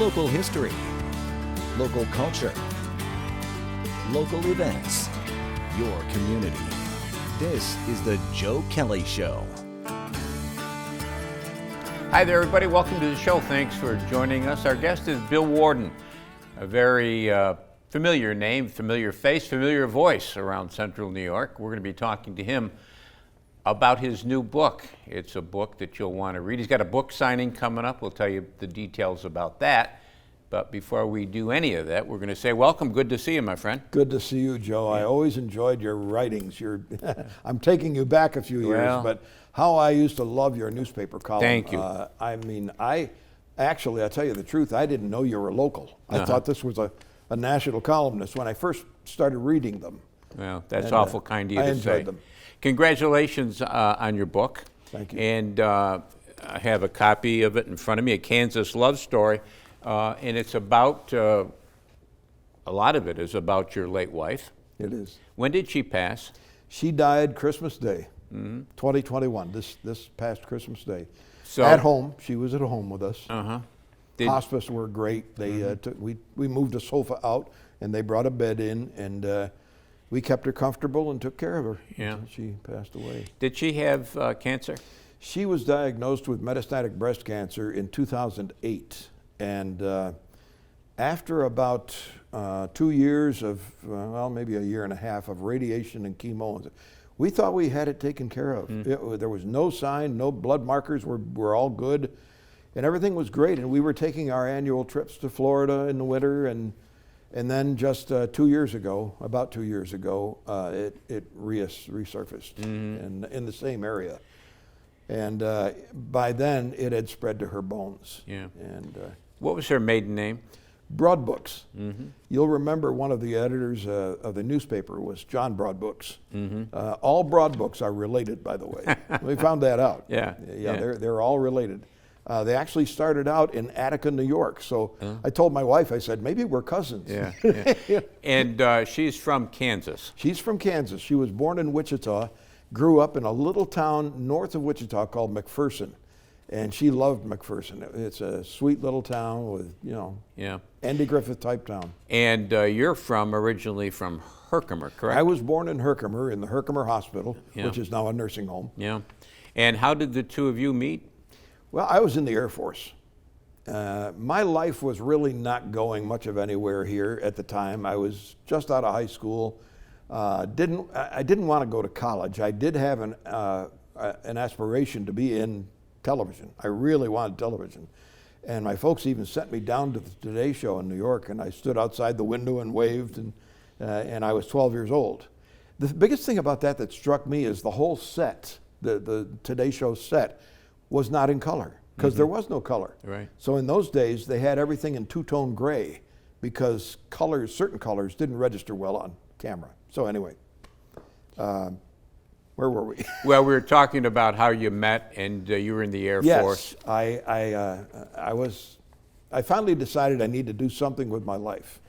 local history, local culture, local events, your community. This is the Joe Kelly Show. Hi there, everybody. Welcome to the show. Thanks for joining us. Our guest is Bill Worden, a very familiar name, familiar face, familiar voice around Central New York. We're going to be talking to him about his new book. It's a book that you'll want to read. He's got a book signing coming up. We'll tell you the details about that. But before we do any of that, we're going to say welcome. Good to see you, my friend. Good to see you, Joe. I always enjoyed your writings. I'm taking you back a few years, but how I used to love your newspaper column. Thank you. I'll tell you the truth, I didn't know you were local. I thought this was a national columnist when I first started reading them. Well, that's awful kind of you to say. I enjoyed them. Congratulations on your book. Thank you. And I have a copy of it in front of me, A Kansas Love Story. And it's about, a lot of it is about your late wife. It is. When did she pass? She died Christmas Day, 2021, this past Christmas Day. So, at home, she was at home with us. Did- Hospice were great. They we moved a sofa out, and they brought a bed in, and we kept her comfortable and took care of her until she passed away. Did she have cancer? She was diagnosed with metastatic breast cancer in 2008. And after about 2 years of, maybe a year and a half of radiation and chemo, we thought we had it taken care of. There was no sign, no blood markers, were all good, and everything was great. And we were taking our annual trips to Florida in the winter, and then just about 2 years ago, it resurfaced in the same area. And by then, it had spread to her bones. Yeah. And What was her maiden name? Broadbooks. You'll remember one of the editors of the newspaper was John Broadbooks. All Broadbooks are related, by the way. We found that out. Yeah. They're all related. They actually started out in Attica, New York. So I told my wife, I said, maybe we're cousins. Yeah. And she's from Kansas. She's from Kansas. She was born in Wichita, grew up in a little town north of Wichita called McPherson. And she loved McPherson. It's a sweet little town with, Andy Griffith type town. And you're originally from Herkimer, correct? I was born in Herkimer, in the Herkimer Hospital, which is now a nursing home. Yeah. And how did the two of you meet? Well, I was in the Air Force. My life was really not going much of anywhere here at the time. I was just out of high school. I didn't want to go to college. I did have an aspiration to be in television. I really wanted television. And my folks even sent me down to the Today Show in New York, and I stood outside the window and waved, and I was 12 years old. The biggest thing about that struck me is the whole set, the Today Show set, was not in color, because there was no color. Right. So in those days, they had everything in two-tone gray, because certain colors didn't register well on camera. So anyway, where were we? Well, we were talking about how you met, and you were in the Air Force. Yes, I finally decided I need to do something with my life.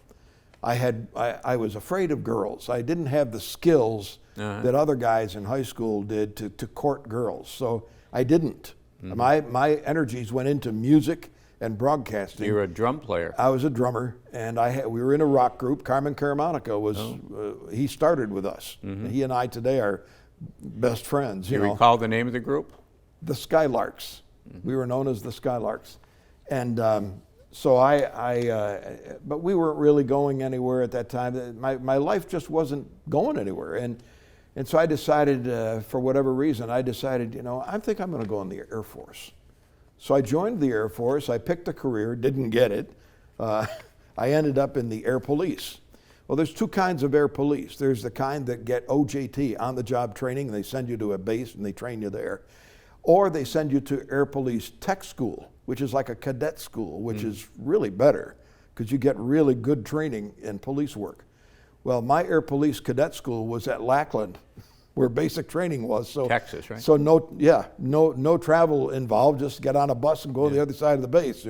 I was afraid of girls. I didn't have the skills that other guys in high school did to court girls, so I didn't. My energies went into music and broadcasting. You were a drum player. I was a drummer, and we were in a rock group. Carmen Caramonica he started with us. He and I today are best friends. Do you recall the name of the group? The Skylarks. We were known as the Skylarks. And but we weren't really going anywhere at that time. My life just wasn't going anywhere. And so I decided, for whatever reason, I think I'm going to go in the Air Force. So I joined the Air Force. I picked a career, didn't get it. I ended up in the Air Police. Well, there's two kinds of air police. There's the kind that get OJT, on-the-job training, and they send you to a base and they train you there. Or they send you to Air Police Tech School, which is like a cadet school, which is really better because you get really good training in police work. Well, my Air Police Cadet School was at Lackland, where basic training was. So Texas, right? So no travel involved. Just get on a bus and go to the other side of the base,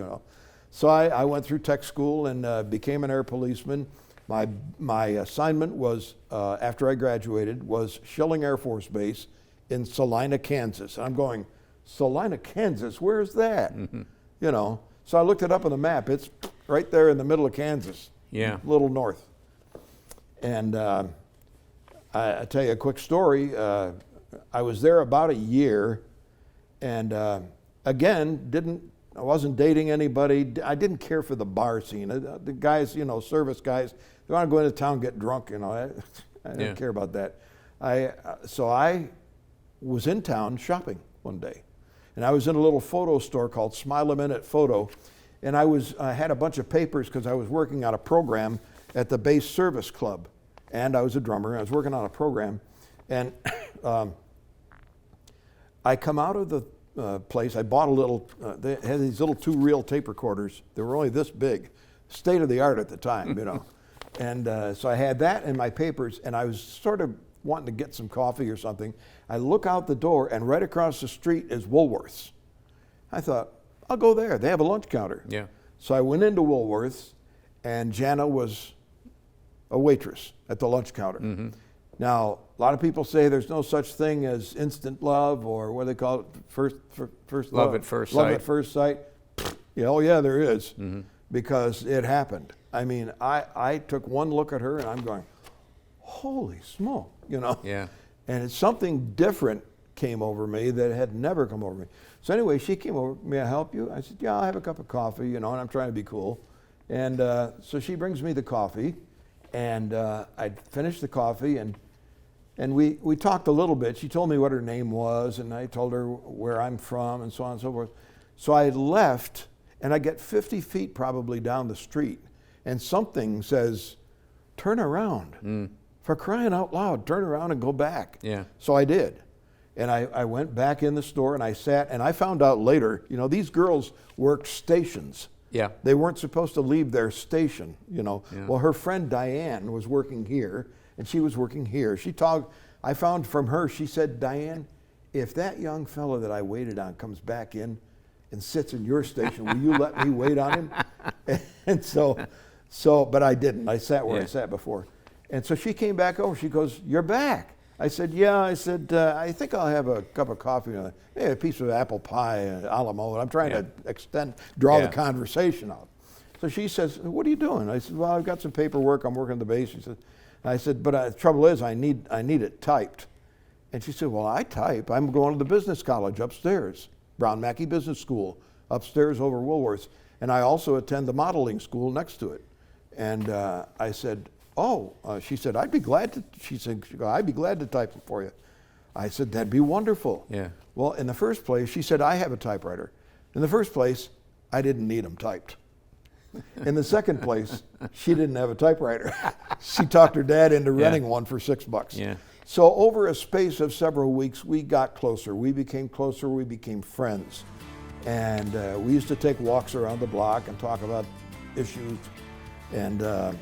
So I went through tech school and became an air policeman. My assignment was, after I graduated, was Schilling Air Force Base in Salina, Kansas. And I'm going, Salina, Kansas, where's that? So I looked it up on the map. It's right there in the middle of Kansas. Yeah. A little north. And I tell you a quick story. I was there about a year, and again, I wasn't dating anybody. I didn't care for the bar scene. The guys, service guys, they want to go into town and get drunk. I didn't care about that. So I was in town shopping one day, and I was in a little photo store called Smile a Minute Photo, and I had a bunch of papers because I was working on a program at the Bass Service Club, and I was a drummer. I was working on a program, and I come out of the place. I bought a little. They had these little 2-reel tape recorders. They were only this big, state of the art at the time, And so I had that in my papers, and I was sort of wanting to get some coffee or something. I look out the door, and right across the street is Woolworth's. I thought, I'll go there. They have a lunch counter. Yeah. So I went into Woolworth's, and Jana was a waitress at the lunch counter. Mm-hmm. Now, a lot of people say there's no such thing as instant love, or what do they call it, first love. Love at first sight. Love at first sight. Yeah, oh yeah, there is, because it happened. I mean, I took one look at her, and I'm going, holy smoke, Yeah. And it's something different came over me that had never come over me. So anyway, she came over, may I help you? I said, yeah, I'll have a cup of coffee, and I'm trying to be cool. And so she brings me the coffee, and I finished the coffee, and we talked a little bit. She told me what her name was, and I told her where I'm from, and so on and so forth. So I left, and I get 50 feet probably down the street, and something says, turn around. For crying out loud, turn around and go back. Yeah. So I did. And I went back in the store, and I sat, and I found out later, these girls worked stations. Yeah. They weren't supposed to leave their station, Yeah. Well, her friend Diane was working here, and she was working here. I found from her, she said, Diane, if that young fellow that I waited on comes back in and sits in your station, will you let me wait on him? And but I didn't. I sat where I sat before. And so she came back over. She goes, you're back. I said, yeah. I said, I think I'll have a cup of coffee and a piece of apple pie, a la mode. I'm trying to draw the conversation out. So she says, what are you doing? I said, well, I've got some paperwork. I'm working the bass. She said, I said, but the trouble is I need it typed. And she said, well, I type. I'm going to the business college upstairs, Brown Mackey Business School, upstairs over Woolworth's. And I also attend the modeling school next to it. And I said, she said, I'd be glad to type it for you. I said, that'd be wonderful. Yeah. Well, in the first place, she said, I have a typewriter. In the first place, I didn't need them typed. In the second place, she didn't have a typewriter. She talked her dad into renting one for $6. Yeah. So over a space of several weeks, we got closer. We became closer. We became friends. And we used to take walks around the block and talk about issues. And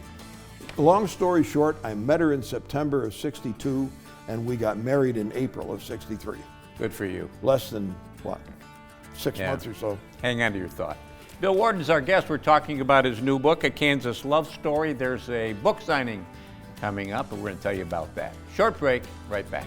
long story short, I met her in September of '62, and we got married in April of '63. Good for you. Less than, 6 months or so. Hang on to your thought. Bill Worden is our guest. We're talking about his new book, A Kansas Love Story. There's a book signing coming up, and we're going to tell you about that. Short break, right back.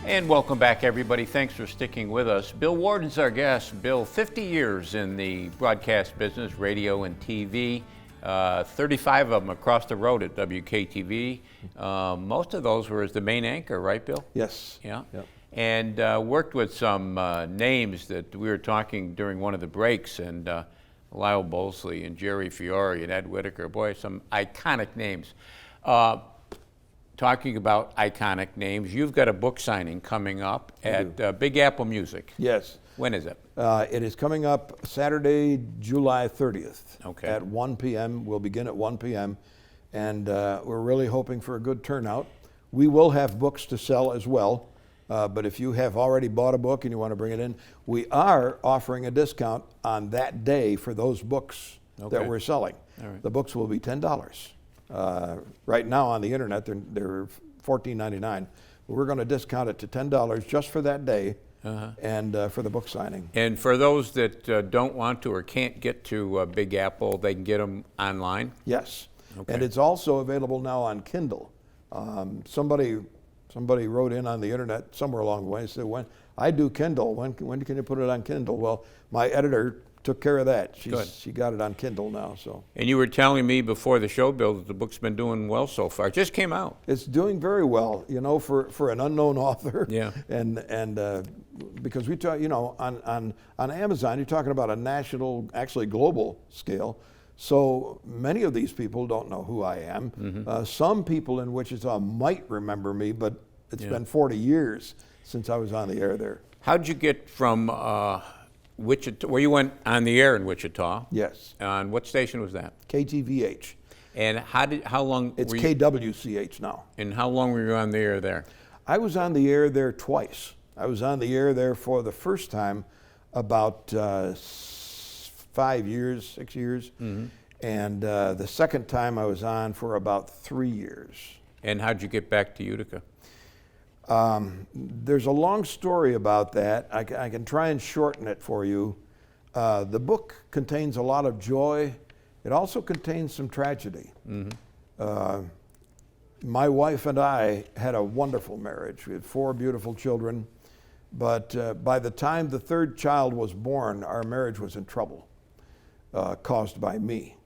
And welcome back, everybody. Thanks for sticking with us. Bill Worden's our guest. Bill, 50 years in the broadcast business, radio and TV, 35 of them across the road at WKTV. Most of those were as the main anchor, right, Bill? Yes. Yeah. Yep. And worked with some names that we were talking during one of the breaks, and Lyle Bolesley and Jerry Fiore and Ed Whitaker. Boy, some iconic names. Talking about iconic names, you've got a book signing coming up at Big Apple Music. Yes. When is it? It is coming up Saturday, July 30th Okay. at 1 p.m. We'll begin at 1 p.m. And we're really hoping for a good turnout. We will have books to sell as well. But if you have already bought a book and you want to bring it in, we are offering a discount on that day for those books that we're selling. All right. The books will be $10. Right now on the internet, they're $14.99. We're going to discount it to $10 just for that day and for the book signing. And for those that don't want to or can't get to Big Apple, they can get them online? Yes. Okay. And it's also available now on Kindle. Somebody wrote in on the internet somewhere along the way and said, "When I do Kindle, when can you put it on Kindle?" Well, my editor took care of that. She got it on Kindle now. So. And you were telling me before the show, Bill, that the book's been doing well so far. It just came out. It's doing very well, for an unknown author. Yeah. And because we talk, on Amazon, you're talking about a national, actually global scale. So many of these people don't know who I am. Mm-hmm. Some people in Wichita might remember me, but it's been 40 years since I was on the air there. How'd you get from Wichita, where you went on the air in Wichita? Yes. On what station was that? KTVH. And how long? It's KWCH now. And how long were you on the air there? I was on the air there twice. I was on the air there for the first time about 5 years, 6 years. Mm-hmm. And the second time I was on for about 3 years. And how'd you get back to Utica? There's a long story about that. I can try and shorten it for you. The book contains a lot of joy. It also contains some tragedy. Mm-hmm. My wife and I had a wonderful marriage. We had 4 beautiful children. But by the time the third child was born, our marriage was in trouble, caused by me.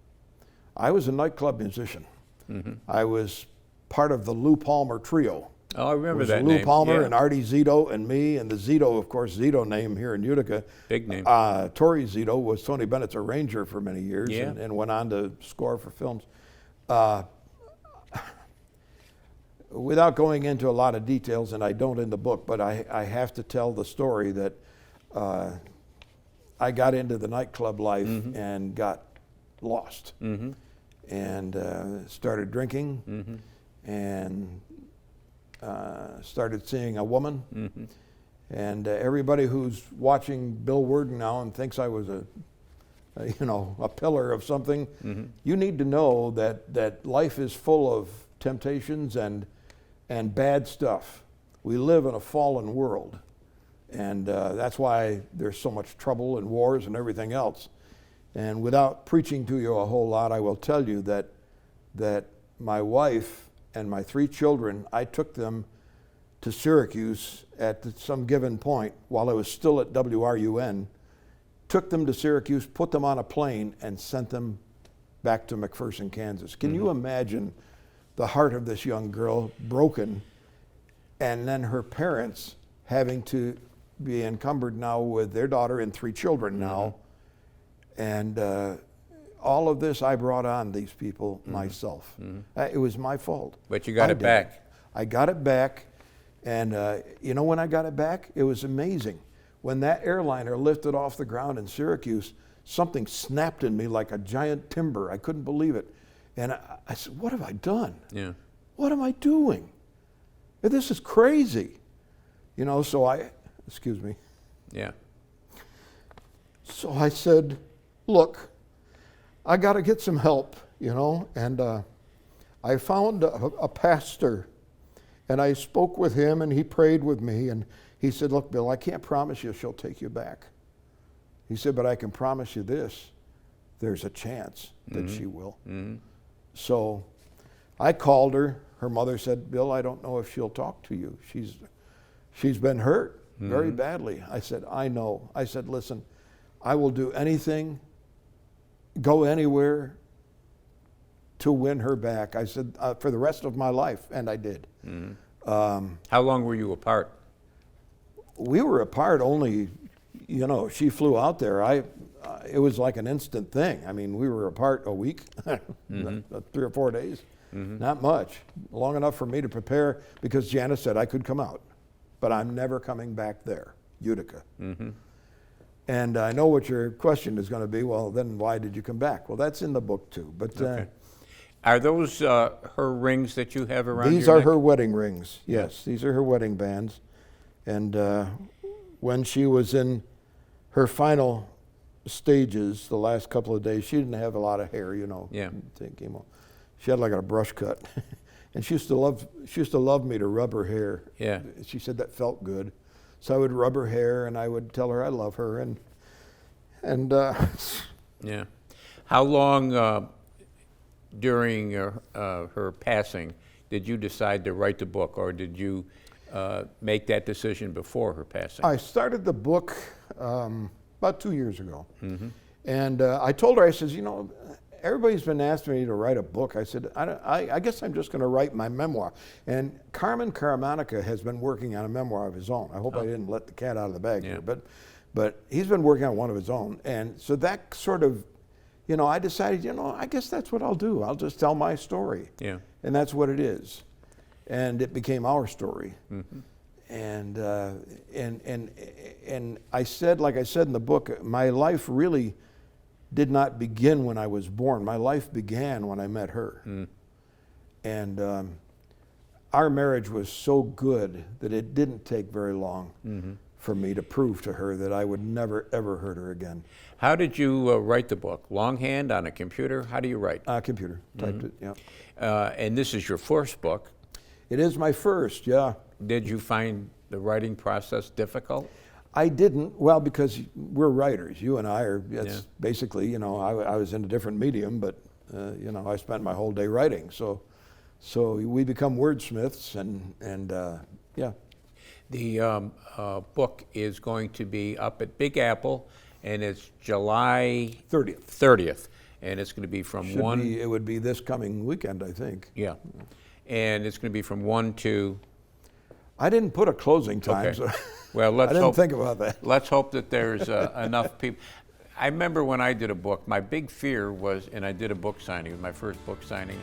I was a nightclub musician. Mm-hmm. I was part of the Lou Palmer Trio. Oh, I remember that Lou name. Palmer and Artie Zito and me, and the Zito, of course, Zito name here in Utica. Big name. Torrey Zito was Tony Bennett's arranger for many years and went on to score for films. Without going into a lot of details, and I don't in the book, but I have to tell the story that I got into the nightclub life and got lost and started drinking and started seeing a woman. And everybody who's watching Bill Worden now and thinks I was a pillar of something, you need to know that life is full of temptations and bad stuff. We live in a fallen world, and that's why there's so much trouble and wars and everything else. And without preaching to you a whole lot, I will tell you that my wife and my 3 children, I took them to Syracuse at some given point while I was still at WRUN, took them to Syracuse, put them on a plane, and sent them back to McPherson, Kansas. Can you imagine the heart of this young girl broken, and then her parents having to be encumbered now with their daughter and 3 children now? And all of this I brought on these people myself. It was my fault. But you got it back. I got it back, and when I got it back, it was amazing. When that airliner lifted off the ground in Syracuse, something snapped in me like a giant timber. I couldn't believe it. And I said, what have I done? Yeah. What am I doing? This is crazy. Excuse me. Yeah. So I said, look, I got to get some help, and I found a pastor, and I spoke with him, and he prayed with me, and he said, look, Bill, I can't promise you she'll take you back. He said, but I can promise you this, there's a chance that she will. So I called her. Her mother said, Bill, I don't know if she'll talk to you. She's been hurt very badly. I said, I know. I said, listen, I will do anything, go anywhere to win her back. I said, for the rest of my life, and I did. How long were you apart? We were apart only, she flew out there. It was like an instant thing. I mean, we were apart a week, 3 or 4 days, not much. Long enough for me to prepare, because Janice said I could come out, but I'm never coming back there, Utica. And I know what your question is going to be. Well, then why did you come back? Well, that's in the book too. But Okay. Are those her rings that you have around these your are neck? her wedding rings. Yes, these are her wedding bands. And when she was in her final stages, the last couple of days, she didn't have a lot of hair, you know. Yeah. Chemo. She had like a brush cut, and she used to love me to rub her hair. Yeah. She said that felt good, so I would rub her hair and I would tell her I love her, and Yeah. How long during her passing did you decide to write the book, or did you make that decision before her passing? I started the book about 2 years ago, and I told her, I says, you know, everybody's been asking me to write a book. I said, I guess I'm just going to write my memoir. And Carmen Caramanica has been working on a memoir of his own. I hope I didn't let the cat out of the bag here, but he's been working on one of his own. And so that sort of, you know, I decided, you know, I guess that's what I'll do. I'll just tell my story. Yeah. And that's what it is. And it became our story. And I said, like I said in the book, my life really did not begin when I was born. My life began when I met her. And our marriage was so good that it didn't take very long for me to prove to her that I would never, ever hurt her again. How did you write the book? Longhand, on a computer? How do you write? Computer, typed it, yeah. And this is your first book. It is my first, yeah. Did you find the writing process difficult? I didn't, well, because we're writers. You and I are, basically, you know, I was in a different medium, but, you know, I spent my whole day writing. So we become wordsmiths, and yeah. The book is going to be up at Big Apple, and it's July 30th. And it's going to be from It would be this coming weekend, I think. Yeah. And it's going to be from 1 to... I didn't put a closing time, so well, let's I didn't think about that. Let's hope that there's enough people. I remember when I did a book, my big fear was, and I did a book signing, it was my first book signing,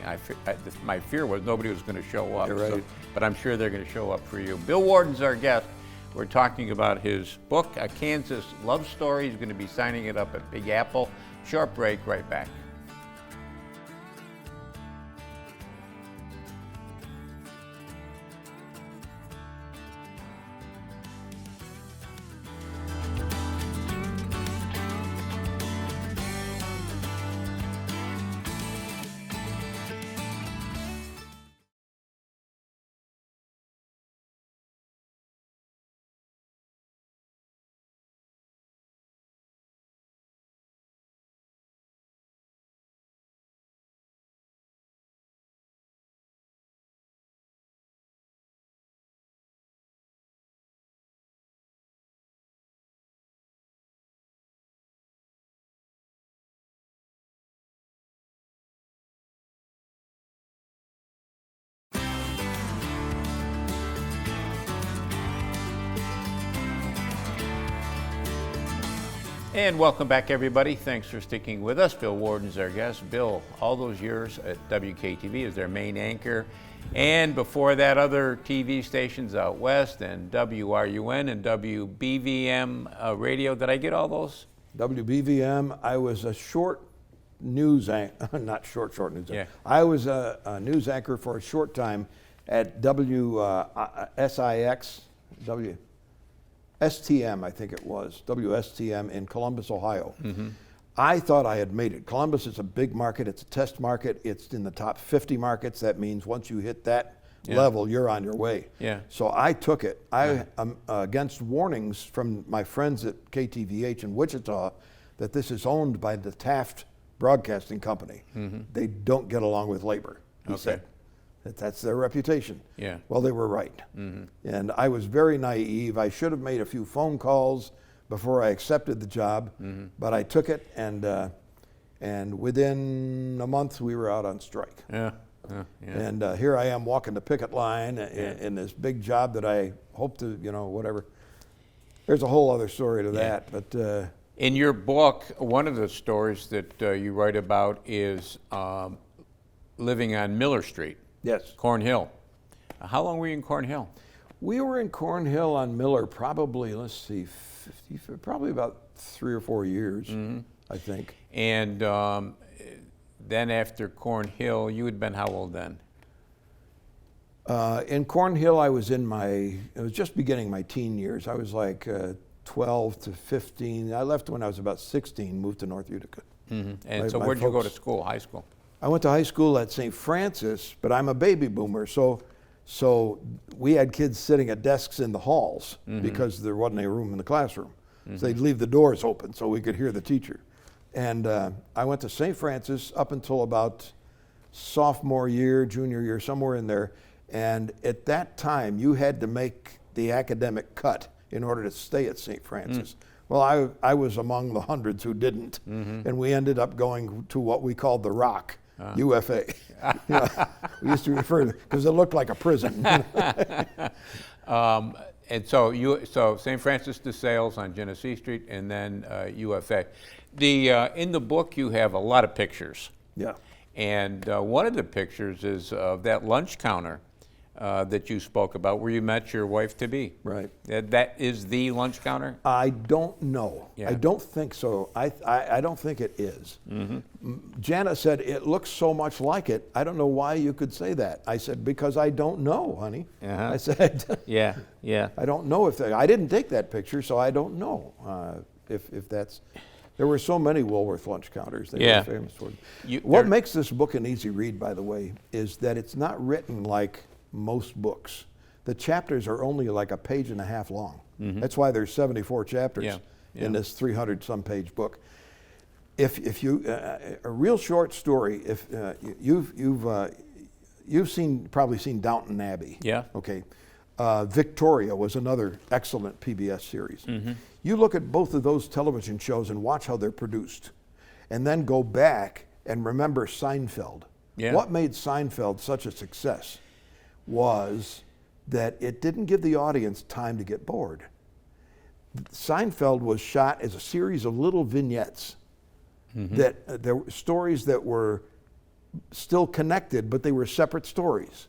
my fear was nobody was going to show up. You're right. But I'm sure they're going to show up for you. Bill Worden's our guest. We're talking about his book, A Kansas Love Story. He's going to be signing it up at Big Apple. Short break, right back. And welcome back, everybody. Thanks for sticking with us. Bill Worden's our guest. Bill, all those years at WKTV as their main anchor, and before that, other TV stations out west, and WRUN and WBVM radio. Did I get all those? WBVM, I was a short news anchor, not short news anchor. I was a news anchor for a short time at STM, I think it was, WSTM in Columbus, Ohio. I thought I had made it. Columbus is a big market. It's a test market. It's in the top 50 markets. That means once you hit that level, you're on your way. So I took it. Against warnings from my friends at KTVH in Wichita that this is owned by the Taft Broadcasting Company. They don't get along with labor, he said. That's their reputation. Well, they were right. And I was very naive. I should have made a few phone calls before I accepted the job, but I took it, and within a month we were out on strike. And here I am walking the picket line in this big job that I hope to, you know, whatever. There's a whole other story to that, but. In your book, one of the stories that you write about is living on Miller Street. Yes. Cornhill. How long were you in Cornhill? We were in Cornhill on Miller probably, let's see, probably about 3 or 4 years, I think. And then after Cornhill, you had been how old then? In Cornhill, I was just beginning my teen years. I was like 12 to 15. I left when I was about 16, moved to North Utica. And so where'd you go to school, high school? I went to high school at St. Francis, but I'm a baby boomer, so we had kids sitting at desks in the halls because there wasn't a room in the classroom. So they'd leave the doors open so we could hear the teacher. And I went to St. Francis up until about sophomore year, junior year, somewhere in there. And at that time, you had to make the academic cut in order to stay at St. Francis. Well, I was among the hundreds who didn't. And we ended up going to what we called the Rock, UFA. You know, we used to refer to it because it looked like a prison. And so St. Francis de Sales on Genesee Street, and then UFA. In the book, you have a lot of pictures. Yeah. And one of the pictures is of that lunch counter that you spoke about, where you met your wife-to-be. Right. That is the lunch counter? I don't know. Yeah. I don't think so. I don't think it is. Jana said, it looks so much like it. I don't know why you could say that. I said, because I don't know, honey. I said, yeah. I don't know if I didn't take that picture, so I don't know if that's. There were so many Woolworth lunch counters. They were famous for them. What makes this book an easy read, by the way, is that it's not written like most books. The chapters are only like a page and a half long. That's why there's 74 chapters in this 300-some page book. If you a real short story, if you've probably seen Downton Abbey. Yeah. Okay. Victoria was another excellent PBS series. You look at both of those television shows and watch how they're produced, and then go back and remember Seinfeld. Yeah. What made Seinfeld such a success was that it didn't give the audience time to get bored. Seinfeld was shot as a series of little vignettes that there were stories that were still connected, but they were separate stories.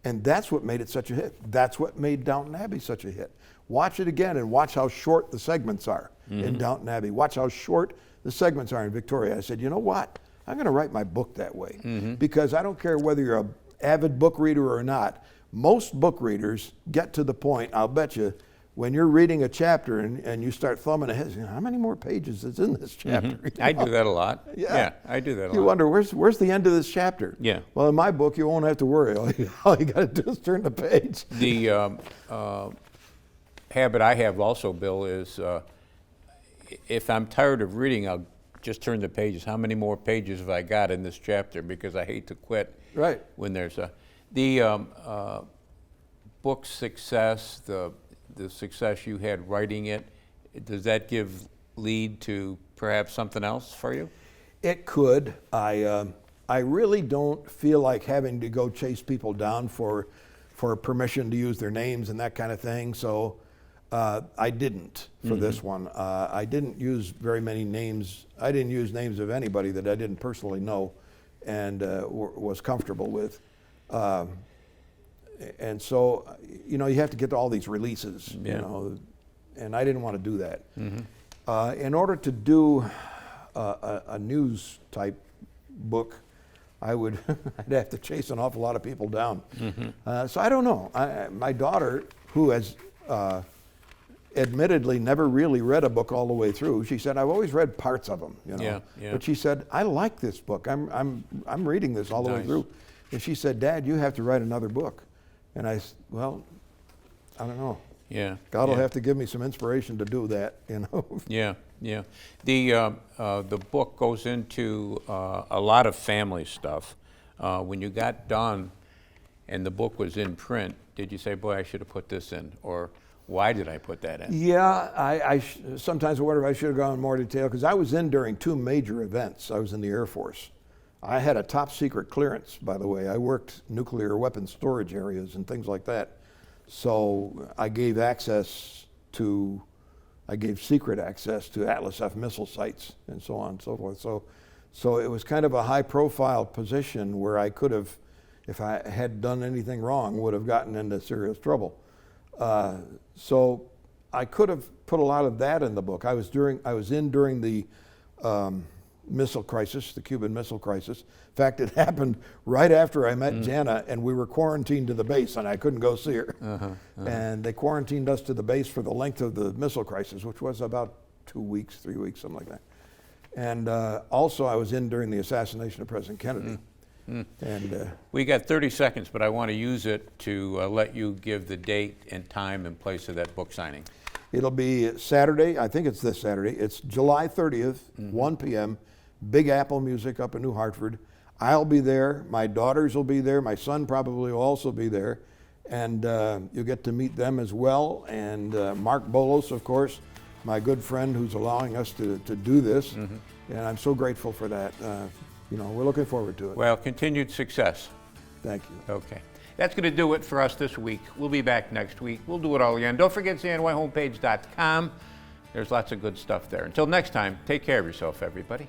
And that's what made it such a hit. That's what made Downton Abbey such a hit. Watch it again and watch how short the segments are in Downton Abbey. Watch how short the segments are in Victoria. I said, you know what? I'm going to write my book that way because I don't care whether you're an avid book reader or not. Most book readers get to the point, I'll bet you, when you're reading a chapter and you start thumbing ahead, you know, how many more pages is in this chapter? You I know? do that a lot. Yeah, I do that a lot. You wonder, where's the end of this chapter? Yeah. Well, in my book, you won't have to worry. All you got to do is turn the page. The habit I have also, Bill, is if I'm tired of reading, I'll just turn the pages. How many more pages have I got in this chapter? Because I hate to quit. Right. When there's the book success, the success you had writing it, does that lead to perhaps something else for you? It could. I really don't feel like having to go chase people down for permission to use their names and that kind of thing. So I didn't for this one. I didn't use very many names. I didn't use names of anybody that I didn't personally know and was comfortable with. And so, you know, you have to get to all these releases, you know, and I didn't want to do that. In order to do a news type book, I'd have to chase an awful lot of people down. So I don't know. My daughter, who has admittedly never really read a book all the way through, she said, I've always read parts of them, you know. But she said, I like this book. I'm reading this all the way through. And she said, Dad, you have to write another book. And I said, well, I don't know. God will have to give me some inspiration to do that, you know. The book goes into a lot of family stuff. When you got done and the book was in print, did you say, boy, I should have put this in? Or why did I put that in? Yeah, I sometimes wonder if I should have gone in more detail, because I was in during two major events. I was in the Air Force. I had a top secret clearance, by the way. I worked nuclear weapons storage areas and things like that. So I gave secret access to Atlas F missile sites and so on and so forth. So it was kind of a high profile position where I could have, if I had done anything wrong, would have gotten into serious trouble. So I could have put a lot of that in the book. I was in during the missile crisis, the Cuban Missile Crisis. In fact, it happened right after I met Jana, and we were quarantined to the base, and I couldn't go see her. And they quarantined us to the base for the length of the missile crisis, which was about 2 weeks, 3 weeks, something like that. And also, I was in during the assassination of President Kennedy. And we got 30 seconds, but I want to use it to let you give the date and time and place of that book signing. It'll be Saturday, I think it's this Saturday. It's July 30th, 1 p.m., Big Apple Music up in New Hartford. I'll be there, my daughters will be there, my son probably will also be there, and you'll get to meet them as well. And Mark Bolos, of course, my good friend who's allowing us to do this, and I'm so grateful for that. You know, we're looking forward to it. Well, continued success. Thank you. Okay. That's going to do it for us this week. We'll be back next week. We'll do it all again. Don't forget CNYhomepage.com. There's lots of good stuff there. Until next time, take care of yourself, everybody.